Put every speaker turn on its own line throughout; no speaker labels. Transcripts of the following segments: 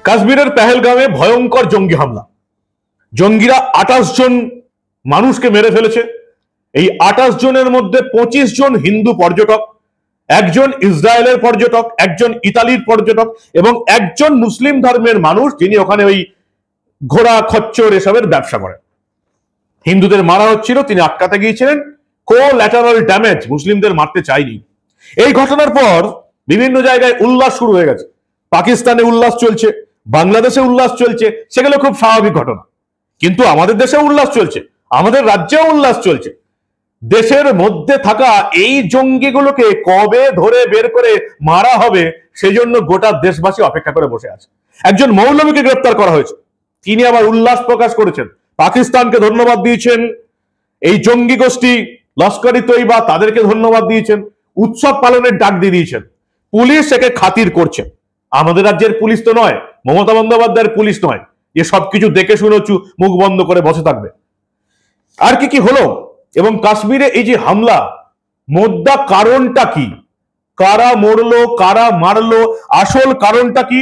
কাশ্মীরের পেহেলগামে ভয়ঙ্কর জঙ্গি হামলা। জঙ্গিরা 28 জন মানুষকে মেরে ফেলেছে। এই 28 জনের মধ্যে 25 জন হিন্দু পর্যটক, একজন ইসরায়েলের পর্যটক, একজন ইতালির পর্যটক এবং একজন মুসলিম ধর্মের মানুষ যিনি ওখানে ওই ঘোড়া খচ্চর এসবের ব্যবসা করেন। হিন্দুদের মারা হচ্ছিল, তিনি আটকাতে গিয়েছিলেন। কোল্যাটারাল ড্যামেজ, মুসলিমদের মারতে চাইনি। এই ঘটনার পর বিভিন্ন জায়গায় উল্লাস শুরু হয়ে গেছে। পাকিস্তানে উল্লাস চলছে, বাংলাদেশে উল্লাস চলছে, সেগুলো খুব স্বাভাবিক ঘটনা। কিন্তু আমাদের দেশে উল্লাস চলছে, আমাদের রাজ্যেও উল্লাস চলছে। দেশের মধ্যে থাকা এই জঙ্গিগুলোকে কবে ধরে বের করে মারা হবে সেজন্য গোটা দেশবাসী অপেক্ষা করে বসে আছে। একজন মৌলবীকে গ্রেপ্তার করা হয়েছে, তিনি আবার উল্লাস প্রকাশ করেছেন, পাকিস্তানকে ধন্যবাদ দিয়েছেন, এই জঙ্গি গোষ্ঠী লস্করি তৈবা তাদেরকে ধন্যবাদ দিয়েছেন, উৎসব পালনের ডাক দিয়ে দিয়েছেন। পুলিশ একে খাতির করছে। আমাদের রাজ্যের পুলিশ তো নয়, মমতা বন্দ্যোপাধ্যায়ের পুলিশ নয় যে সবকিছু দেখে শুনে মুখ বন্ধ করে বসে থাকবে। আর কি কি হলো এবং কাশ্মীরে এই যে হামলা, মোদ্দা কারণটা কি, কারা মরলো, কারা মারলো, আসল কারণটা কি,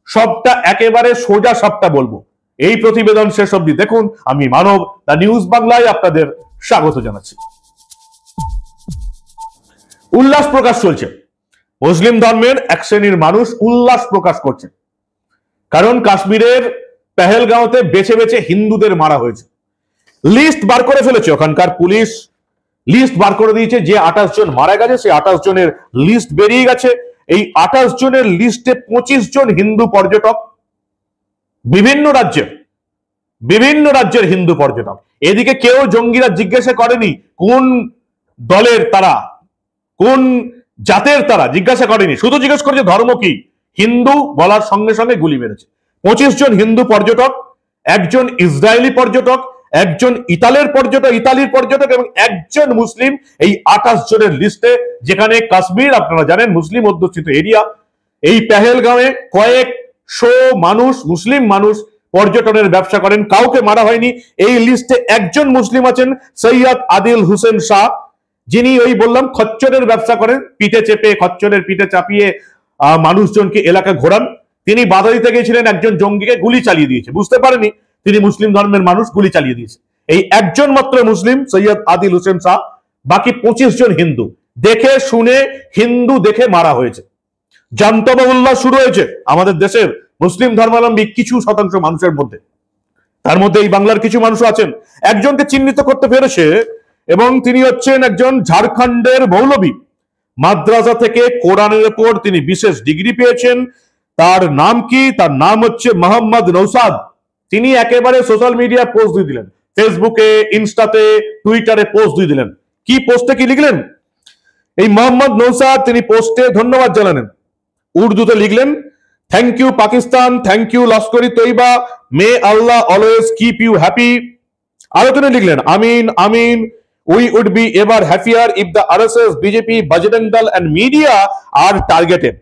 সবটা একেবারে সোজা সবটা বলবো। এই প্রতিবেদন শেষ অবধি দেখুন। আমি মানব, দ্য নিউজ বাংলায় আপনাদের স্বাগত জানাচ্ছি। উল্লাস প্রকাশ চলছে, মুসলিম ধর্মের এক শ্রেণীর মানুষ উল্লাস প্রকাশ করছে, কারণ কাশ্মীরের পেহেলগাঁওতে বেছে বেছে হিন্দুদের মারা হয়েছে। লিস্ট বার করে ফেলেছে ওখানকার পুলিশ, লিস্ট বার করে দিয়েছে। যে 28 জন মারা গেছে সেই 28 জনের লিস্ট বেরিয়ে গেছে। এই 28 জনের লিস্টে 25 জন হিন্দু পর্যটক, বিভিন্ন রাজ্যের হিন্দু পর্যটক। এদিকে কেউ জঙ্গিরা জিজ্ঞাসা করেনি কোন দলের তারা, কোন জাতের তারা, জিজ্ঞাসা করেনি, শুধু জিজ্ঞেস করেছে ধর্ম কি। হিন্দু বলার সঙ্গে সঙ্গে গুলি মেরেছে। 25 জন হিন্দু পর্যটক, একজন ইসরায়েলি পর্যটক, একজন ইতালির পর্যটক এবং একজন মুসলিম, এই 28 জনের লিস্টে। যেখানে কাশ্মীর আপনারা জানেন মুসলিম অধ্যুষিত এরিয়া। এই পেহেলগাঁওয়ে কয়েকশো মানুষ, মুসলিম মানুষ পর্যটনের ব্যবসা করেন, কাউকে মারা হয়নি। এই লিস্টে একজন মুসলিম আছেন, সৈয়দ আদিল হুসেন শাহ, যিনি ওই বললাম খচ্চরের ব্যবসা করেন, পিঠে চেপে, খচ্চরের পিঠে চাপিয়ে মানুষজনকে এলাকা ঘোরান। তিনি বাধা দিতে গিয়েছিলেন, একজন জঙ্গিকে গুলি চালিয়ে দিয়েছে, বুঝতে পারেনি তিনি মুসলিম ধর্মের মানুষ, গুলি চালিয়ে দিয়েছে। এই একজন মাত্র মুসলিম সৈয়দ আদিল হোসেন শাহ, বাকি 25 জন হিন্দু। দেখে শুনে হিন্দু দেখে মারা হয়েছে। জান্তবা উল্লাস শুরু হয়েছে আমাদের দেশের মুসলিম ধর্মাবলম্বী কিছু শতাংশ মানুষের মধ্যে। তার মধ্যে এই বাংলার কিছু মানুষ আছেন। একজনকে চিহ্নিত করতে পেরেছে এবং তিনি হচ্ছেন একজন ঝাড়খণ্ডের মৌলবী। মাদ্রাসা থেকে কোরআনের উপর তিনি বিশেষ ডিগ্রি পেয়েছেন। তার নাম কি? তার নাম হচ্ছে মোহাম্মদ নৌসাদ। তিনি একেবারে সোশ্যাল মিডিয়া পোস্ট দিয়ে দিলেন, ফেসবুকে, ইনস্টাতে, টুইটারে পোস্ট দিয়ে দিলেন। কি পোস্টে কি লিখলেন? এই মোহাম্মদ নৌসাদ তিনি পোস্টে ধন্যবাদ জানালেন। উর্দুতে লিখলেন, thank you Pakistan, thank you Lashkar e Taiba, may Allah always keep you happy. আরো তিনি লিখলেন, আমিন আমিন, we would be ever happier if the RSS, BJP, Bajrang Dal and media R targeted.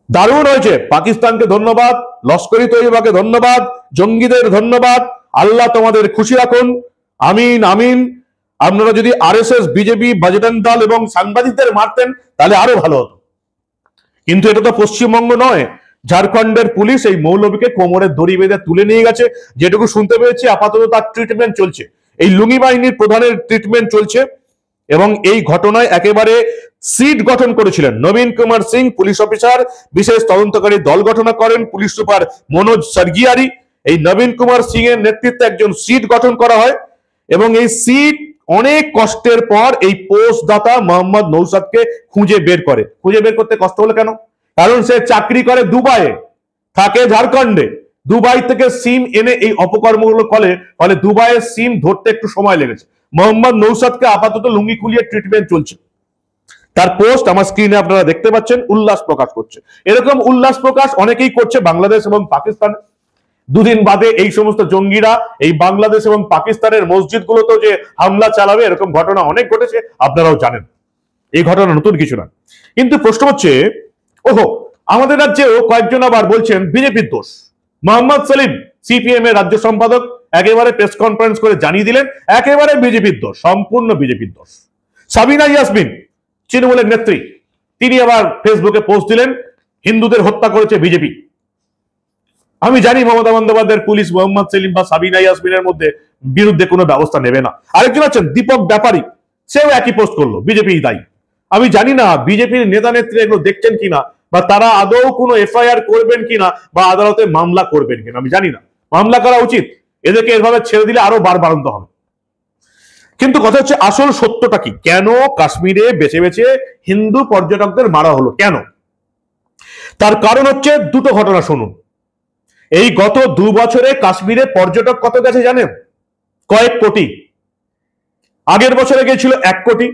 দারুণ হয়েছে। পাকিস্তানকে ধন্যবাদ, লস্করি তৈবাকে ধন্যবাদ, জঙ্গিদের ধন্যবাদ। আল্লাহ তোমাদের খুশি রাখুন, আমিন আমিন। আপনারা যদি আরএসএস, বিজেপি, বজরং দল এবং সাংবাদিকদের মারতেন তাহলে আরো ভালো হতো। কিন্তু এটা তো পশ্চিমবঙ্গ নয়। ঝাড়খণ্ডের পুলিশ এই মৌলবীকে কোমরের দড়ি বেঁধে তুলে নিয়ে গেছে। যেটুকু শুনতে পেয়েছি আপাতত তার ট্রিটমেন্ট চলছে, এই লুঙ্গি বাহিনীর প্রধানের ট্রিটমেন্ট চলছে। এবং এই ঘটনায় একেবারে সিট গঠন করেছিলেন নবীন কুমার সিং, পুলিশ অফিসার, বিশেষ তদন্তকারী দল গঠন করেন পুলিশ সুপার মনোজ সার্গিয়ারি। এই নবীন কুমার সিং এর নেতৃত্বে একজন সিট গঠন করা হয় এবং এই সিট অনেক কষ্টের পর এই পোস্ট দাতা মোহাম্মদ নৌসাদকে খুঁজে বের করে। খুঁজে বের করতে কষ্ট হলো কেন? কারণ সে চাকরি করে দুবাইয়ে, থাকে ঝাড়খণ্ডে। দুবাই থেকে সিম এনে এই অপকর্মগুলো করে, ফলে দুবাইয়ের সিম ধরতে একটু সময় লেগেছে। মোহাম্মদ নৌসাদকে আপাতত লুঙ্গি খুলিয়ে ট্রিটমেন্ট চলছে। তার পোস্ট আমার স্ক্রিনে আপনারা দেখতে পাচ্ছেন, উল্লাস প্রকাশ করছে। এরকম উল্লাস প্রকাশ অনেকেই করছে বাংলাদেশ এবং পাকিস্তানে। দুদিন বাদে এই সমস্ত জঙ্গিরা এই বাংলাদেশ এবং পাকিস্তানের মসজিদগুলোতে যে হামলা চালাবে, এরকম ঘটনা অনেক ঘটেছে, আপনারাও জানেন। এই ঘটনা নতুন কিছু না। কিন্তু প্রশ্ন হচ্ছে, ওহো, আমাদের রাজ্যেও কয়েকজন আবার বলছেন বিজেপির দোষ। মোহাম্মদ সেলিম, সিপিএম এর রাজ্য সম্পাদক, একেবারে প্রেস কনফারেন্স করে জানিয়ে দিলেন একেবারে বিজেপির দোষ, সম্পূর্ণ বিজেপির দোষ। সাবিনা ইয়াসমিন, তৃণমূলের নেত্রী, তিনি আবার ফেসবুকে পোস্ট দিলেন, হিন্দুদের হত্যা করেছে বিজেপি। আমি জানি মমতা বন্দ্যোপাধ্যায়ের পুলিশ মোহাম্মদ সেলিম বা সাবিনা ইয়াসমিনের বিরুদ্ধে কোনো ব্যবস্থা নেবে না। আরেকজন আছেন দীপক ব্যাপারী, সেও একই পোস্ট করলো, বিজেপি দায়ী। আমি জানি না বিজেপির নেতা নেত্রী এগুলো দেখছেন কিনা, বা তারা আদৌ কোনো এফআইআর করবেন কিনা, বা আদালতে মামলা করবেন কিনা আমি জানি না। মামলা করা উচিত, এদেরকে এভাবে ছেড়ে দিলে আরো বাড়ন্ত হবে। কিন্তু কথা হচ্ছে আসল সত্যটা কি, কেন কাশ্মীরে বেছে বেছে হিন্দু পর্যটকদের মারা হলো, কেন? তার কারণ হচ্ছে দুটো ঘটনা শুনুন। এই গত 2 বছরে কাশ্মীরে পর্যটক কত গেছে জানেন? কয়েক কোটি। আগের বছরে গেছিল 1 কোটি,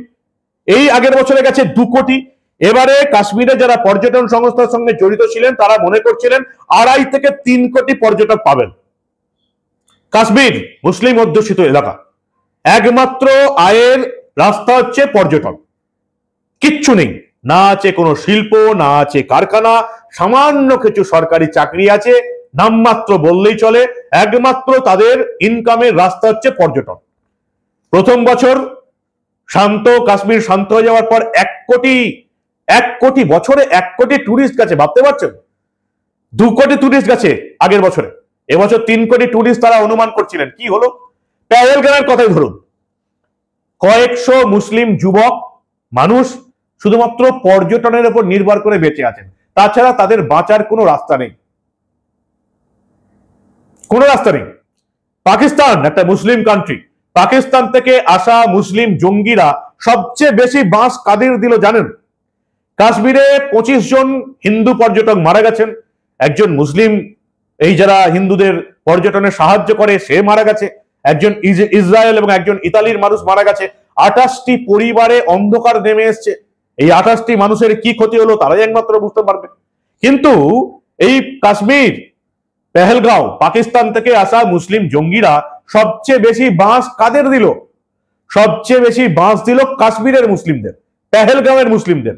এই আগের বছরে গেছে 2 কোটি। এবারে কাশ্মীরে যারা পর্যটন সংস্থার সঙ্গে জড়িত ছিলেন তারা মনে করছিলেন 2.5 থেকে 3 কোটি পর্যটক পাবেন। কাশ্মীর মুসলিম অধ্যুষিত এলাকা, একমাত্র আয়ের রাস্তা হচ্ছে পর্যটন, কিচ্ছু নেই, না আছে কোনো শিল্প, না আছে কারখানা, সামান্য কিছু সরকারি চাকরি আছে নামমাত্র বললেই চলে। একমাত্র তাদের ইনকামের রাস্তা হচ্ছে পর্যটন। প্রথম বছর শান্ত, কাশ্মীর শান্ত হয়ে যাওয়ার পর 1 কোটি বছরে 1 কোটি টুরিস্ট গেছে, ভাবতে পারছেন? 2 কোটি টুরিস্ট গেছে আগের বছরে, এবছর 3 কোটি টুরিস্ট তারা অনুমান করছিলেন। কি হলো? পেহেলগামের কথাই ধরুন, কয়েকশো মুসলিম যুবক মানুষ শুধুমাত্র পর্যটনের উপর নির্ভর করে বেঁচে আছেন, তাছাড়া তাদের বাঁচার কোনো রাস্তা নেই, কোনো রাস্তা নেই। পাকিস্তান একটা মুসলিম কান্ট্রি, পাকিস্তান থেকে আসা মুসলিম জঙ্গিরা সবচেয়ে বেশি বাঁশ কাদের দিল জানেন? কাশ্মীরে 25 জন হিন্দু পর্যটক মারা গেছেন, একজন মুসলিম এই যারা হিন্দুদের পর্যটনে সাহায্য করে সে মারা গেছে, একজন ইসরায়েল এবং একজন ইতালির মানুষ মারা গেছে। 28টি পরিবারে অন্ধকার নেমে এসছে। এই 28টি মানুষের কি ক্ষতি হলো তারাই একমাত্র বুঝতে পারবে। কিন্তু এই কাশ্মীর পেহেলগাঁও, পাকিস্তান থেকে আসা মুসলিম জঙ্গিরা সবচেয়ে বেশি বাঁশ কাদের দিল? সবচেয়ে বেশি বাঁশ দিল কাশ্মীরের মুসলিমদের, পেহেলগাঁওয়ের মুসলিমদের।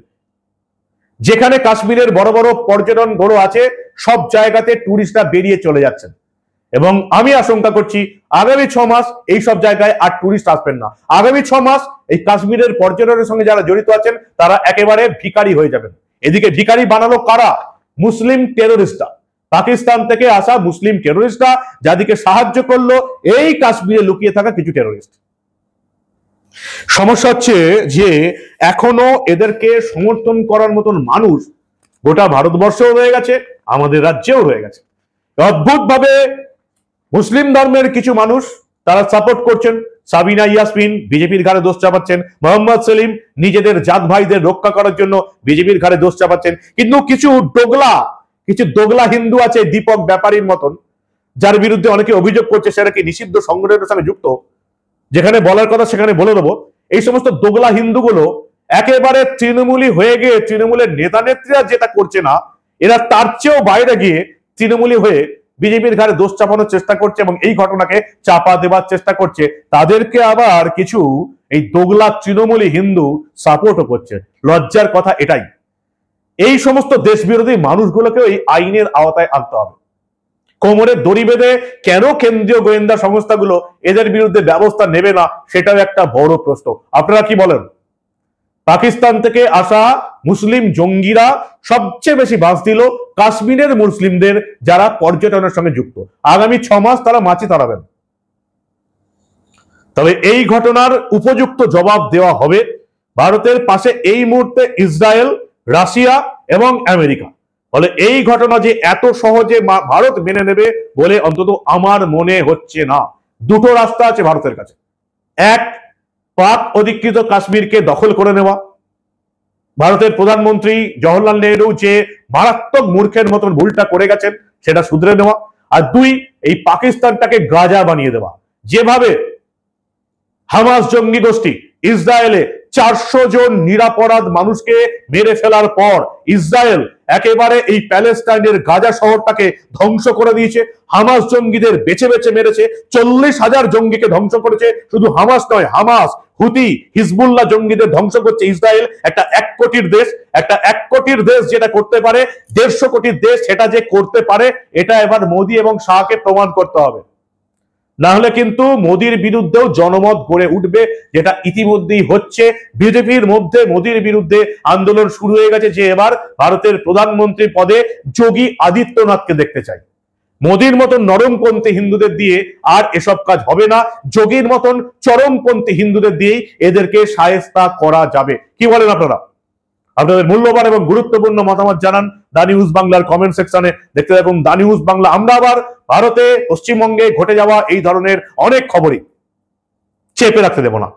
যেখানে কাশ্মীরের বড় বড় পর্যটন গড় আছে সব জায়গাতে টুরিস্টরা বেরিয়ে চলে যাচ্ছেন, এবং আমি আশঙ্কা করছি আগামী 6 মাস এই সব জায়গায় আর টুরিস্ট আসবেন না। আগামী 6 মাস এই কাশ্মীরের পর্যটনের সঙ্গে যারা জড়িত আছেন তারা একেবারে ভিখারি হয়ে যাবেন। এদিকে ভিখারি বানালো কারা? মুসলিম টেরোরিস্টরা, পাকিস্তান থেকে আসা মুসলিম টেরোরিস্টরা, যাদেরকে সাহায্য করলো এই কাশ্মীরে লুকিয়ে থাকা কিছু টেরোরিস্ট। সমস্যা হচ্ছে যে এখনো এদেরকে সমর্থন করার মতন মানুষ গোটা ভারতবর্ষেও রয়ে গেছে, আমাদের রাজ্যেও রয়ে গেছে। অদ্ভুত ভাবে মুসলিম ধর্মের কিছু মানুষ তারা সাপোর্ট করছেন, সাবিনা ইয়াসমিন বিজেপির ঘাড়ে দোষ চাপাচ্ছেন, মোহাম্মদ সেলিম নিজেদের জাত ভাইদের রক্ষা করার জন্য বিজেপির ঘাড়ে দোষ চাপাচ্ছেন। কিন্তু কিছু দোগলা হিন্দু আছে দীপক ব্যাপারীর মতন, যার বিরুদ্ধে অনেকে অভিযোগ করছে সেটা কি নিষিদ্ধ সংগঠনের সঙ্গে যুক্ত, যেখানে বলার কথা সেখানে বলে দেবো। এই সমস্ত দোগলা হিন্দুগুলো একেবারে তৃণমূলী হয়ে গিয়ে তৃণমূলের নেতা নেত্রীরা যেটা করছে না, এরা তার চেয়েও বাইরে গিয়ে তৃণমূলী হয়ে বিজেপির ঘাড়ে দোষ চাপানোর চেষ্টা করছে এবং এই ঘটনাকে চাপা দেবার চেষ্টা করছে। তাদেরকে আবার কিছু এই দোগলা তৃণমূলী হিন্দু সাপোর্টও করছে। লজ্জার কথা এটাই। এই সমস্ত দেশ বিরোধী মানুষগুলোকে এই আইনের আওতায় আনতে হবে। কোমরে দড়ি বেঁধে কেন কেন্দ্রীয় গোয়েন্দা সংস্থাগুলো এদের বিরুদ্ধে ব্যবস্থা নেবে না, সেটাও একটা বড় প্রশ্ন। আপনারা কি বলেন? পাকিস্তান থেকে আসা মুসলিম জঙ্গিরা সবচেয়ে বেশি বাঁশ দিল কাশ্মীরের মুসলিমদের যারা পর্যটনের সঙ্গে যুক্ত। আগামী 6 মাস তারা মাছি তাড়াবেন। তবে এই ঘটনার উপযুক্ত জবাব দেওয়া হবে। ভারতের পাশে এই মুহূর্তে ইসরায়েল, রাশিয়া এবং আমেরিকা। ফলে এই ঘটনা যে এত সহজে ভারত মেনে নেবে বলে অন্তত আমার মনে হচ্ছে না। দুটো রাস্তা আছে ভারতের কাছে। এক, পাক অধিকৃত কাশ্মীরকে দখল করে নেওয়া, ভারতের প্রধানমন্ত্রী জওহরলাল নেহরু যে মারাত্মক মূর্খের মতন ভুলটা করে গেছেন সেটা শুধরে নেওয়া। আর 2, এই পাকিস্তানটাকে গাজা বানিয়ে দেওয়া। যেভাবে হামাস জঙ্গি গোষ্ঠী ইসরায়েলে 400 জন নিরাপরাধ মানুষকে মেরে ফেলার পর ইসরায়েল একেবারে এই প্যালেস্টাইনের গাজা শহরটাকে ধ্বংস করে দিয়েছে। হামাস জঙ্গিদের বেছে বেছে মেরেছে, 40,000 জঙ্গিকে ধ্বংস করেছে। শুধু হামাস নয়, হামাস, হুতি, হিজবুল্লাহ জঙ্গিদের ধ্বংস করছে ইসরায়েল। একটা 1 কোটির দেশ, একটা 1 কোটির দেশ যেটা করতে পারে, 150 কোটির দেশ সেটা যে করতে পারে, এটা এবার মোদী এবং শাহকে প্রমাণ করতে হবে। না হলে কিন্তু মোদির বিরুদ্ধেও জনমত গড়ে উঠবে, যেটা ইতিমধ্যেই হচ্ছে। বিজেপির মধ্যে মোদির বিরুদ্ধে আন্দোলন শুরু হয়ে গেছে যে এবার ভারতের প্রধানমন্ত্রী পদে যোগী আদিত্যনাথকে দেখতে চাই। মোদির মতন নরমপন্থী হিন্দুদের দিয়ে আর এসব কাজ হবে না, যোগীর মতন চরমপন্থী হিন্দুদের দিয়েই এদেরকে শায়েস্তা করা যাবে। কি বলেন আপনারা? আপনাদের মূল্যবান এবং গুরুত্বপূর্ণ মতামত জানান দা নিউজ বাংলার কমেন্ট সেকশনে। দেখতে থাকুন দা নিউজ বাংলা। আমরা আবার ভারতে, পশ্চিমবঙ্গে ঘটে যাওয়া এই ধরনের অনেক খবরই চেপে রাখতে দেব না।